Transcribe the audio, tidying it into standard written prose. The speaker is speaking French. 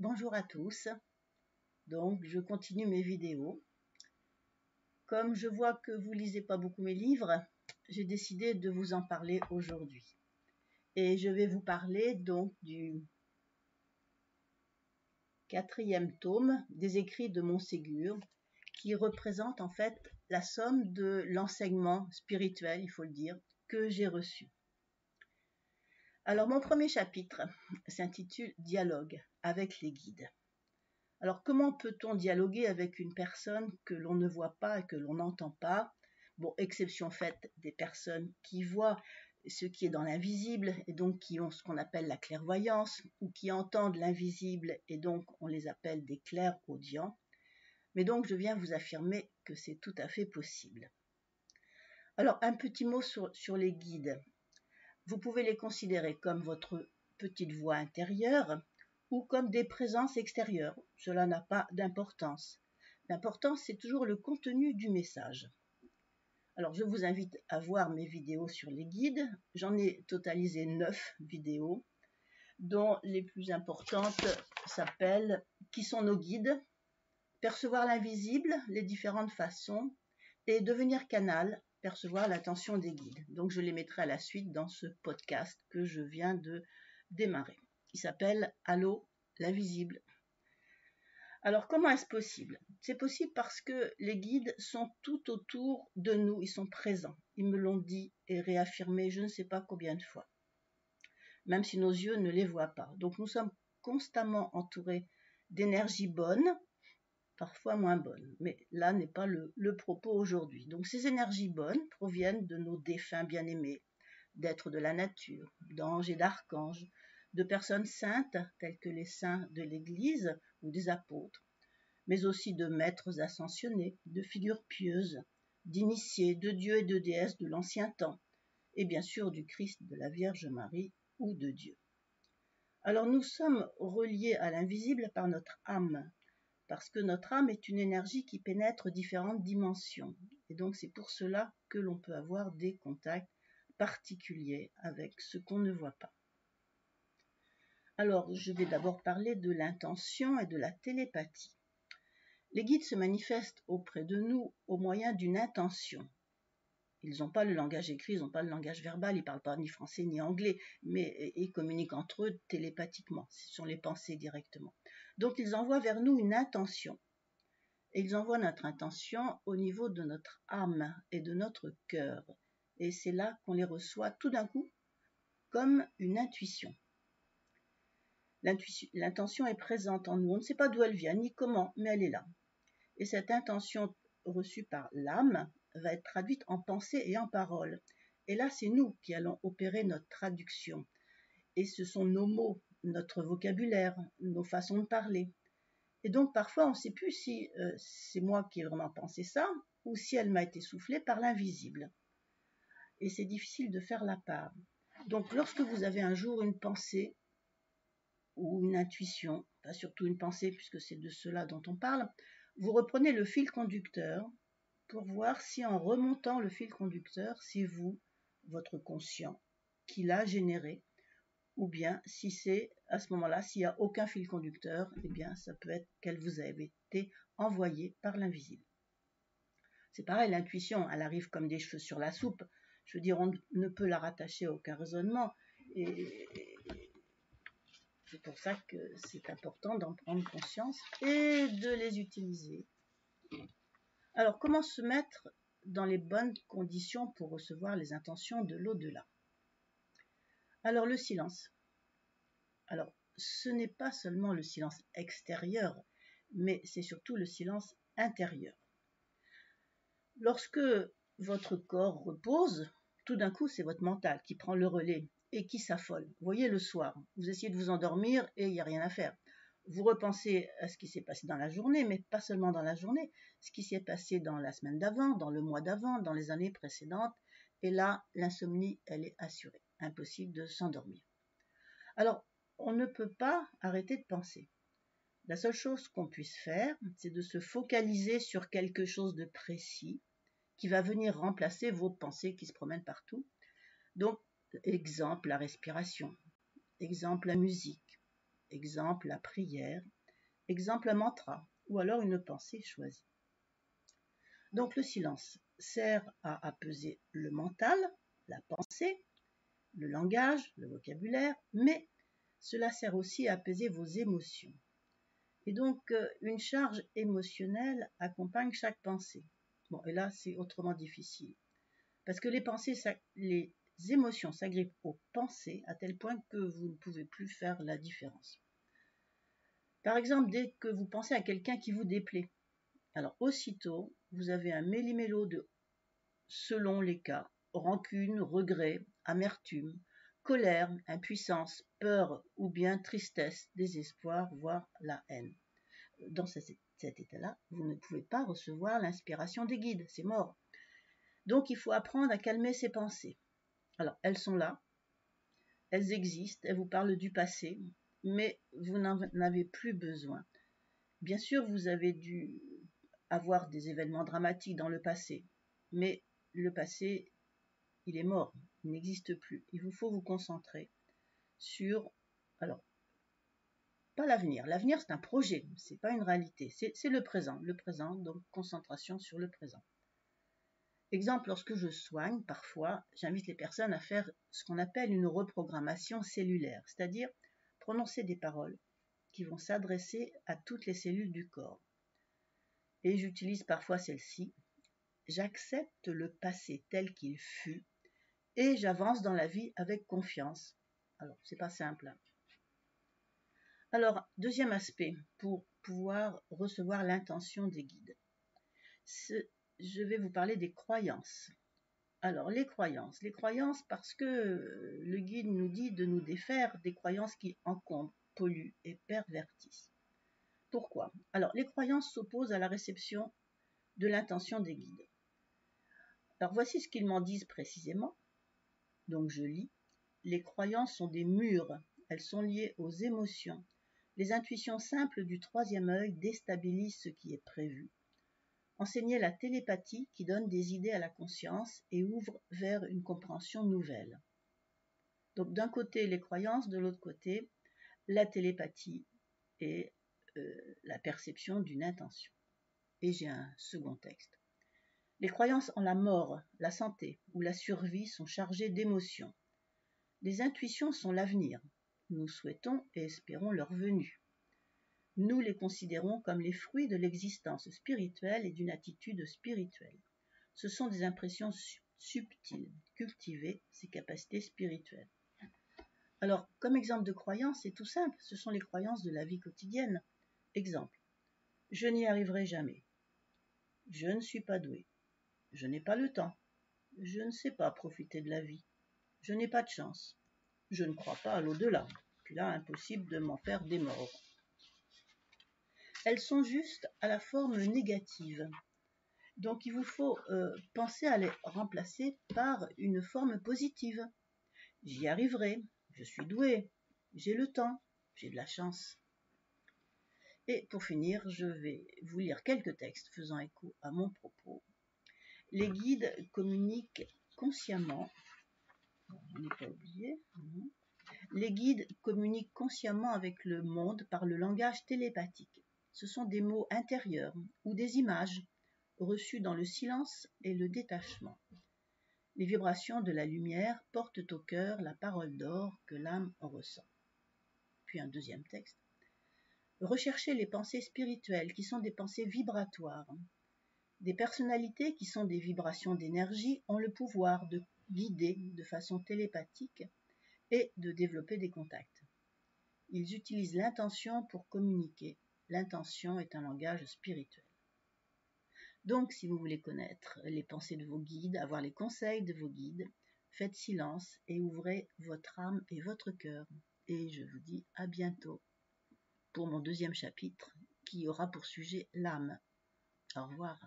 Bonjour à tous, donc je continue mes vidéos. Comme je vois que vous lisez pas beaucoup mes livres, j'ai décidé de vous en parler aujourd'hui. Et je vais vous parler donc du 4e tome des écrits de Montségur, qui représente en fait la somme de l'enseignement spirituel, il faut le dire, que j'ai reçu. Alors mon premier chapitre s'intitule « Dialogue avec les guides ». Alors, comment peut-on dialoguer avec une personne que l'on ne voit pas et que l'on n'entend pas? Bon, exception faite des personnes qui voient ce qui est dans l'invisible et donc qui ont ce qu'on appelle la clairvoyance ou qui entendent l'invisible et donc on les appelle des clairaudients. Mais donc, je viens vous affirmer que c'est tout à fait possible. Alors, un petit mot sur les guides. Vous pouvez les considérer comme votre petite voix intérieure ou comme des présences extérieures. Cela n'a pas d'importance. L'important, c'est toujours le contenu du message. Alors, je vous invite à voir mes vidéos sur les guides. J'en ai totalisé 9 vidéos, dont les plus importantes s'appellent « Qui sont nos guides ?», percevoir l'invisible, les différentes façons, et devenir canal, percevoir l'intention des guides. Donc, je les mettrai à la suite dans ce podcast que je viens de démarrer. Il s'appelle « Allô, l'invisible ». Alors, comment est-ce possible? C'est possible parce que les guides sont tout autour de nous, ils sont présents. Ils me l'ont dit et réaffirmé je ne sais pas combien de fois, même si nos yeux ne les voient pas. Donc, nous sommes constamment entourés d'énergie bonne, parfois moins bonnes, mais là n'est pas le propos aujourd'hui. Donc, ces énergies bonnes proviennent de nos défunts bien-aimés, d'êtres de la nature, d'anges et d'archanges, de personnes saintes telles que les saints de l'Église ou des apôtres, mais aussi de maîtres ascensionnés, de figures pieuses, d'initiés, de dieux et de déesses de l'ancien temps, et bien sûr du Christ, de la Vierge Marie ou de Dieu. Alors nous sommes reliés à l'invisible par notre âme, parce que notre âme est une énergie qui pénètre différentes dimensions, et donc c'est pour cela que l'on peut avoir des contacts particuliers avec ce qu'on ne voit pas. Alors, je vais d'abord parler de l'intention et de la télépathie. Les guides se manifestent auprès de nous au moyen d'une intention. Ils n'ont pas le langage écrit, ils n'ont pas le langage verbal, ils ne parlent pas ni français ni anglais, mais ils communiquent entre eux télépathiquement, ce sont les pensées directement. Donc, ils envoient vers nous une intention. Et ils envoient notre intention au niveau de notre âme et de notre cœur. Et c'est là qu'on les reçoit tout d'un coup comme une intuition. L'intention est présente en nous, on ne sait pas d'où elle vient ni comment, mais elle est là. Et cette intention reçue par l'âme va être traduite en pensée et en parole. Et là, c'est nous qui allons opérer notre traduction. Et ce sont nos mots, notre vocabulaire, nos façons de parler. Et donc, parfois, on ne sait plus si c'est moi qui ai vraiment pensé ça ou si elle m'a été soufflée par l'invisible. Et c'est difficile de faire la part. Donc, lorsque vous avez un jour une pensée ou une intuition, pas surtout une pensée puisque c'est de cela dont on parle, vous reprenez le fil conducteur pour voir si en remontant le fil conducteur, c'est vous, votre conscient, qui l'a généré, ou bien si c'est à ce moment-là, s'il n'y a aucun fil conducteur, eh bien ça peut être qu'elle vous a été envoyée par l'invisible. C'est pareil, l'intuition, elle arrive comme des cheveux sur la soupe. Je veux dire, on ne peut la rattacher à aucun raisonnement. Et c'est pour ça que c'est important d'en prendre conscience et de les utiliser. Alors, comment se mettre dans les bonnes conditions pour recevoir les intentions de l'au-delà? Alors, le silence. Alors, ce n'est pas seulement le silence extérieur, mais c'est surtout le silence intérieur. Lorsque votre corps repose, tout d'un coup, c'est votre mental qui prend le relais et qui s'affole. Vous voyez, le soir, vous essayez de vous endormir et il n'y a rien à faire. Vous repensez à ce qui s'est passé dans la journée, mais pas seulement dans la journée, ce qui s'est passé dans la semaine d'avant, dans le mois d'avant, dans les années précédentes. Et là, l'insomnie, elle est assurée. Impossible de s'endormir. Alors, on ne peut pas arrêter de penser. La seule chose qu'on puisse faire, c'est de se focaliser sur quelque chose de précis qui va venir remplacer vos pensées qui se promènent partout. Donc, exemple, la respiration, exemple, la musique, exemple la prière, exemple un mantra, ou alors une pensée choisie. Donc le silence sert à apaiser le mental, la pensée, le langage, le vocabulaire, mais cela sert aussi à apaiser vos émotions. Et donc une charge émotionnelle accompagne chaque pensée. Bon, et là c'est autrement difficile. Parce que les émotions s'agrippent aux pensées à tel point que vous ne pouvez plus faire la différence. Par exemple, dès que vous pensez à quelqu'un qui vous déplaît, alors aussitôt, vous avez un méli-mélo de, selon les cas, rancune, regret, amertume, colère, impuissance, peur ou bien tristesse, désespoir, voire la haine. Dans cet état-là, vous ne pouvez pas recevoir l'inspiration des guides, c'est mort. Donc il faut apprendre à calmer ses pensées. Alors, elles sont là, elles existent, elles vous parlent du passé, mais vous n'en avez plus besoin. Bien sûr, vous avez dû avoir des événements dramatiques dans le passé, mais le passé, il est mort, il n'existe plus. Il vous faut vous concentrer sur, alors, pas l'avenir. L'avenir, c'est un projet, c'est pas une réalité, c'est le présent, donc concentration sur le présent. Exemple, lorsque je soigne, parfois, j'invite les personnes à faire ce qu'on appelle une reprogrammation cellulaire, c'est-à-dire prononcer des paroles qui vont s'adresser à toutes les cellules du corps. Et j'utilise parfois celle-ci. J'accepte le passé tel qu'il fut et j'avance dans la vie avec confiance. Alors, c'est pas simple. Alors, deuxième aspect, pour pouvoir recevoir l'intention des guides. Je vais vous parler des croyances. Alors, les croyances parce que le guide nous dit de nous défaire des croyances qui encombrent, polluent et pervertissent. Pourquoi? Alors, les croyances s'opposent à la réception de l'intention des guides. Alors, voici ce qu'ils m'en disent précisément. Donc, je lis. Les croyances sont des murs, elles sont liées aux émotions. Les intuitions simples du troisième œil déstabilisent ce qui est prévu. Enseigner la télépathie qui donne des idées à la conscience et ouvre vers une compréhension nouvelle. Donc d'un côté les croyances, de l'autre côté la télépathie et la perception d'une intention. Et j'ai un second texte. Les croyances en la mort, la santé ou la survie sont chargées d'émotions. Les intuitions sont l'avenir. Nous souhaitons et espérons leur venue. Nous les considérons comme les fruits de l'existence spirituelle et d'une attitude spirituelle. Ce sont des impressions subtiles, cultiver ses capacités spirituelles. Alors, comme exemple de croyance, c'est tout simple, ce sont les croyances de la vie quotidienne. Exemple, je n'y arriverai jamais. Je ne suis pas doué. Je n'ai pas le temps. Je ne sais pas profiter de la vie. Je n'ai pas de chance. Je ne crois pas à l'au-delà. Puis là, impossible de m'en faire des morts. Elles sont juste à la forme négative. Donc il vous faut penser à les remplacer par une forme positive. J'y arriverai, je suis doué, j'ai le temps, j'ai de la chance. Et pour finir, je vais vous lire quelques textes faisant écho à mon propos. Les guides communiquent consciemment, on n'est pas oublié, les guides communiquent consciemment avec le monde par le langage télépathique. Ce sont des mots intérieurs ou des images reçues dans le silence et le détachement. Les vibrations de la lumière portent au cœur la parole d'or que l'âme en ressent. Puis un deuxième texte. Recherchez les pensées spirituelles qui sont des pensées vibratoires. Des personnalités qui sont des vibrations d'énergie ont le pouvoir de guider de façon télépathique et de développer des contacts. Ils utilisent l'intention pour communiquer. L'intention est un langage spirituel. Donc, si vous voulez connaître les pensées de vos guides, avoir les conseils de vos guides, faites silence et ouvrez votre âme et votre cœur. Et je vous dis à bientôt pour mon deuxième chapitre qui aura pour sujet l'âme. Au revoir.